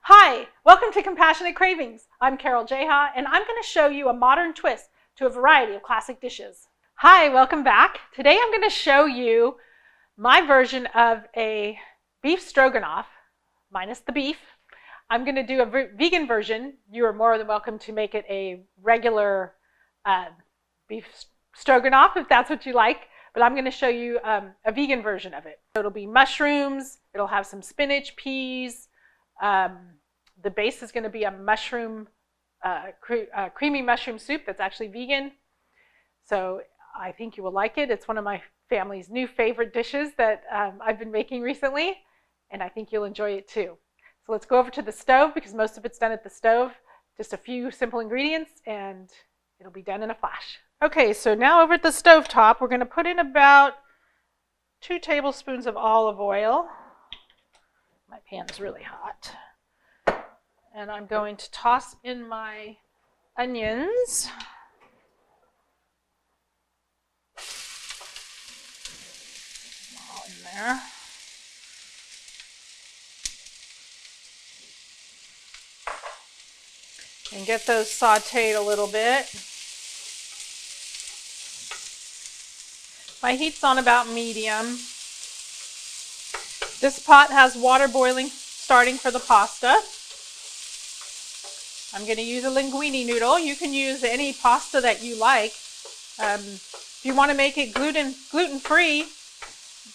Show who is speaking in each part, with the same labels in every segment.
Speaker 1: Hi, welcome to Compassionate Cravings. I'm Carol Jeha, and I'm going to show you a modern twist to a variety of classic dishes. Hi, welcome back. Today I'm going to show you my version of a beef stroganoff, minus the beef. I'm going to do a vegan version. You are more than welcome to make it a regular beef stroganoff if that's what you like, but I'm going to show you a vegan version of it. So it'll be mushrooms, it'll have some spinach, peas. The base is going to be a mushroom, creamy mushroom soup that's actually vegan. So I think you will like it. It's one of my family's new favorite dishes that I've been making recently, and I think you'll enjoy it too. So let's go over to the stove because most of it's done at the stove. Just a few simple ingredients and it'll be done in a flash. Okay, so now over at the stove top, we're going to put in about 2 tablespoons of olive oil. My pan's really hot. And I'm going to toss in my onions. All in there. And get those sauteed a little bit. My heat's on about medium. This pot has water boiling starting for the pasta. I'm going to use a linguini noodle. You can use any pasta that you like. If you want to make it gluten-free,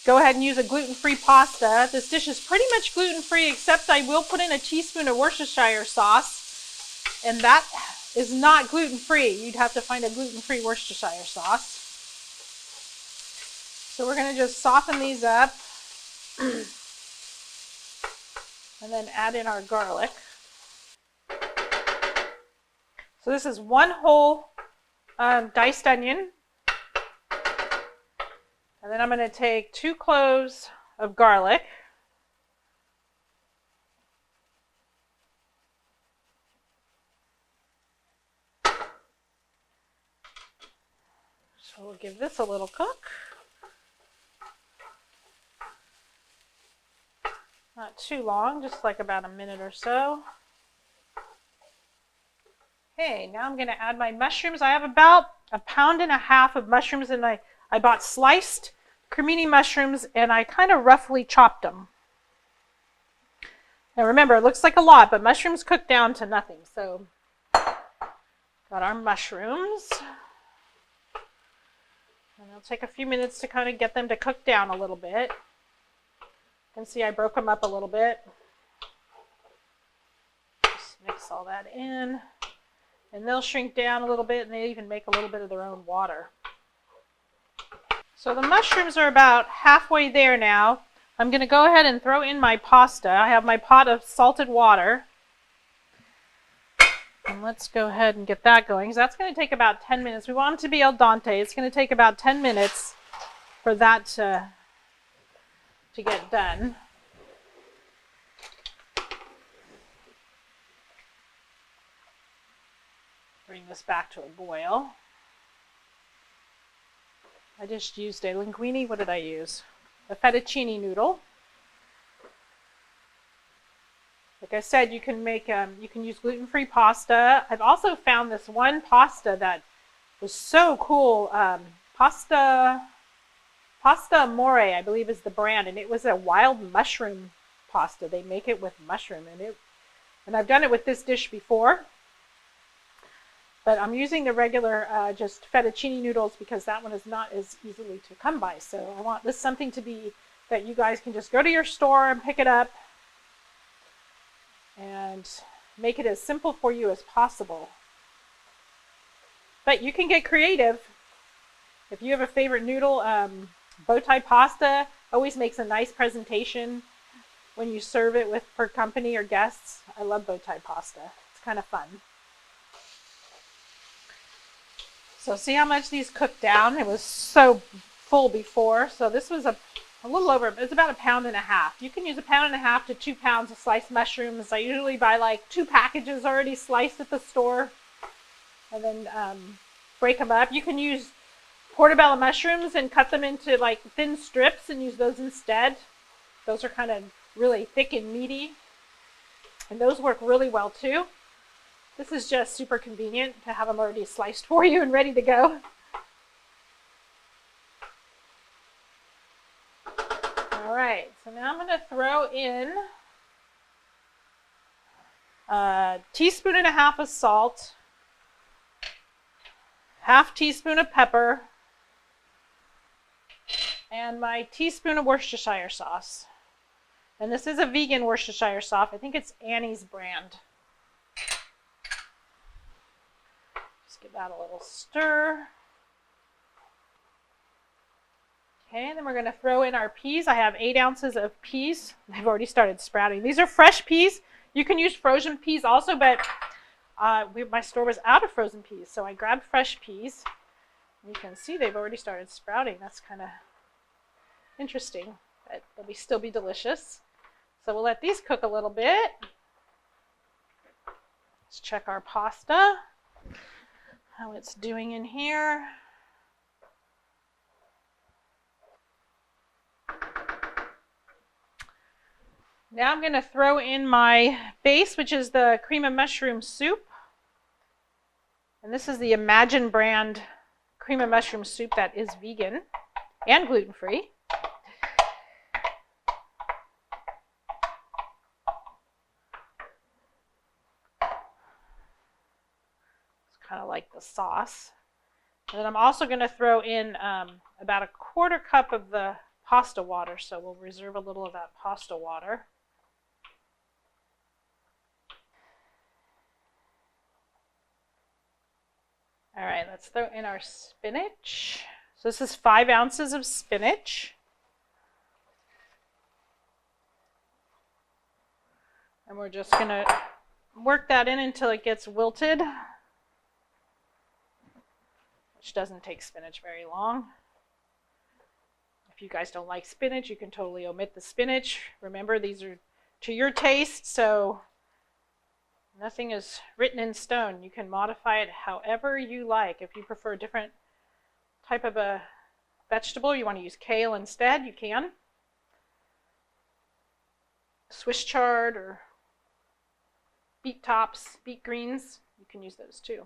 Speaker 1: go ahead and use a gluten-free pasta. This dish is pretty much gluten-free, except I will put in a teaspoon of Worcestershire sauce, and that is not gluten-free. You'd have to find a gluten-free Worcestershire sauce. So we're going to just soften these up and then add in our garlic. So this is 1 whole diced onion. And then I'm going to take 2 cloves of garlic. So we'll give this a little cook. Not too long, just like about a minute or so. Okay, now I'm going to add my mushrooms. I have about 1.5 pounds of mushrooms, and I bought sliced cremini mushrooms, and I kind of roughly chopped them. Now remember, it looks like a lot, but mushrooms cook down to nothing. So, got our mushrooms. And it'll take a few minutes to kind of get them to cook down a little bit. You can see I broke them up a little bit. Just mix all that in. And they'll shrink down a little bit, and they even make a little bit of their own water. So the mushrooms are about halfway there now. I'm going to go ahead and throw in my pasta. I have my pot of salted water. And let's go ahead and get that going, because that's going to take about 10 minutes. We want it to be al dante. It's going to take about 10 minutes for that to get done. Bring this back to a boil. I just used a linguini. What did I use? A fettuccine noodle. Like I said, you can make you can use gluten-free pasta. I've also found this one pasta that was so cool. Pasta Amore, I believe, is the brand, and it was a wild mushroom pasta. They make it with mushroom, and I've done it with this dish before. But I'm using the regular just fettuccine noodles because that one is not as easily to come by. So I want this something to be that you guys can just go to your store and pick it up and make it as simple for you as possible. But you can get creative. If you have a favorite noodle, bow tie pasta always makes a nice presentation when you serve it for company or guests. I love bow tie pasta. It's kind of fun. So see how much these cooked down? It was so full before. So this was a little over, it's about 1.5 pounds. You can use 1.5 pounds to 2 pounds of sliced mushrooms. I usually buy like 2 packages already sliced at the store and then break them up. You can use portabella mushrooms and cut them into like thin strips and use those instead. Those are kind of really thick and meaty. And those work really well too. This is just super convenient to have them already sliced for you and ready to go. All right, so now I'm going to throw in a teaspoon and a half of salt, half teaspoon of pepper, and my teaspoon of Worcestershire sauce. And this is a vegan Worcestershire sauce. I think it's Annie's brand. Just give that a little stir. Okay, and then we're going to throw in our peas. I have 8 ounces of peas. They've already started sprouting. These are fresh peas. You can use frozen peas also, but my store was out of frozen peas, so I grabbed fresh peas. You can see they've already started sprouting. That's kind of interesting, but they'll still be delicious. So we'll let these cook a little bit. Let's check our pasta, how it's doing in here. Now I'm going to throw in my base, which is the cream of mushroom soup. And this is the Imagine brand cream of mushroom soup that is vegan and gluten-free. It's kind of like the sauce. And then I'm also going to throw in about a 1/4 cup of the pasta water. So we'll reserve a little of that pasta water. All right, let's throw in our spinach. So this is 5 ounces of spinach. And we're just going to work that in until it gets wilted, which doesn't take spinach very long. If you guys don't like spinach, you can totally omit the spinach. Remember, these are to your taste, so nothing is written in stone. You can modify it however you like. If you prefer a different type of a vegetable, you want to use kale instead, you can. Swiss chard or beet tops, beet greens, you can use those too.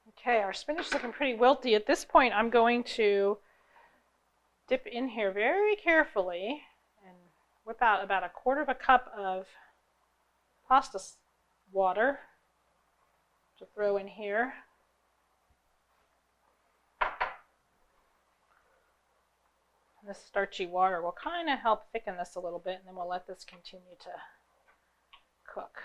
Speaker 1: Okay, our spinach is looking pretty wilty. At this point, I'm going to dip in here very carefully and whip out about a 1/4 cup of pasta water to throw in here. And this starchy water will kind of help thicken this a little bit, and then we'll let this continue to cook.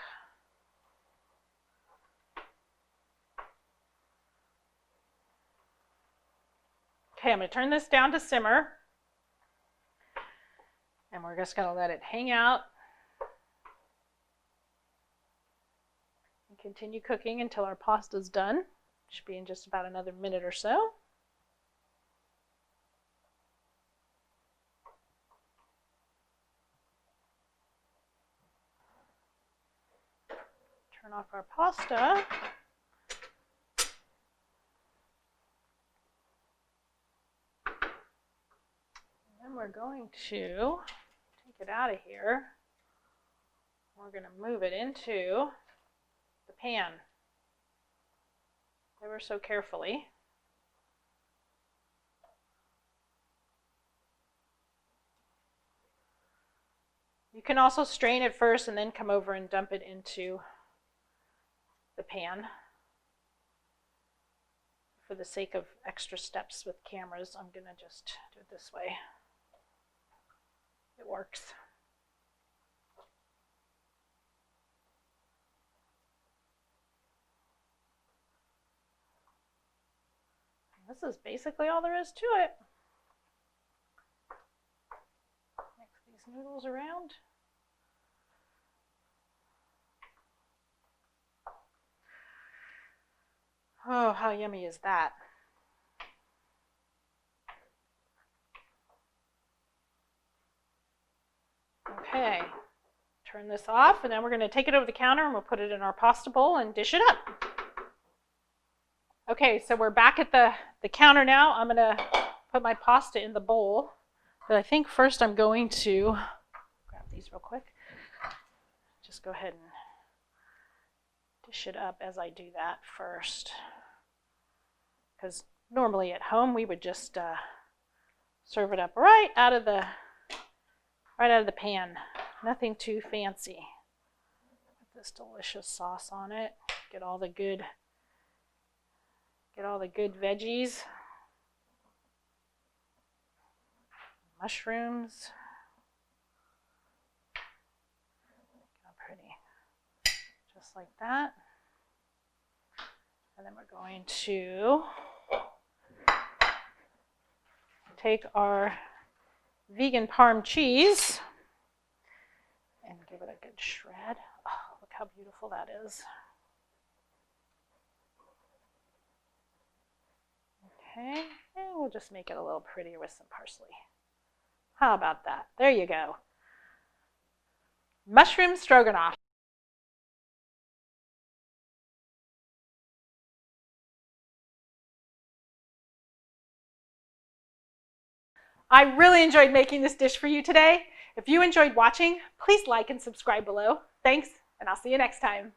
Speaker 1: Okay, I'm going to turn this down to simmer, and we're just going to let it hang out and continue cooking until our pasta's done. Should be in just about another minute or so. Turn off our pasta. Then we're going to take it out of here. We're going to move it into the pan ever so carefully. You can also strain it first and then come over and dump it into the pan. For the sake of extra steps with cameras, I'm going to just do it this way. It works. This is basically all there is to it. Mix these noodles around. Oh, how yummy is that? Okay, turn this off, and then we're going to take it over the counter and we'll put it in our pasta bowl and dish it up. Okay, so we're back at the counter now. I'm going to put my pasta in the bowl. But I think first I'm going to grab these real quick. Just go ahead and dish it up as I do that first. Because normally at home we would just serve it up right out of the pan. Nothing too fancy. Put this delicious sauce on it. Get all the good veggies. Mushrooms. How pretty. Just like that. And then we're going to take our vegan Parm cheese and give it a good shred. Oh, look how beautiful that is. Okay, and we'll just make it a little prettier with some parsley. How about that? There you go. Mushroom stroganoff. I really enjoyed making this dish for you today. If you enjoyed watching, please like and subscribe below. Thanks, and I'll see you next time.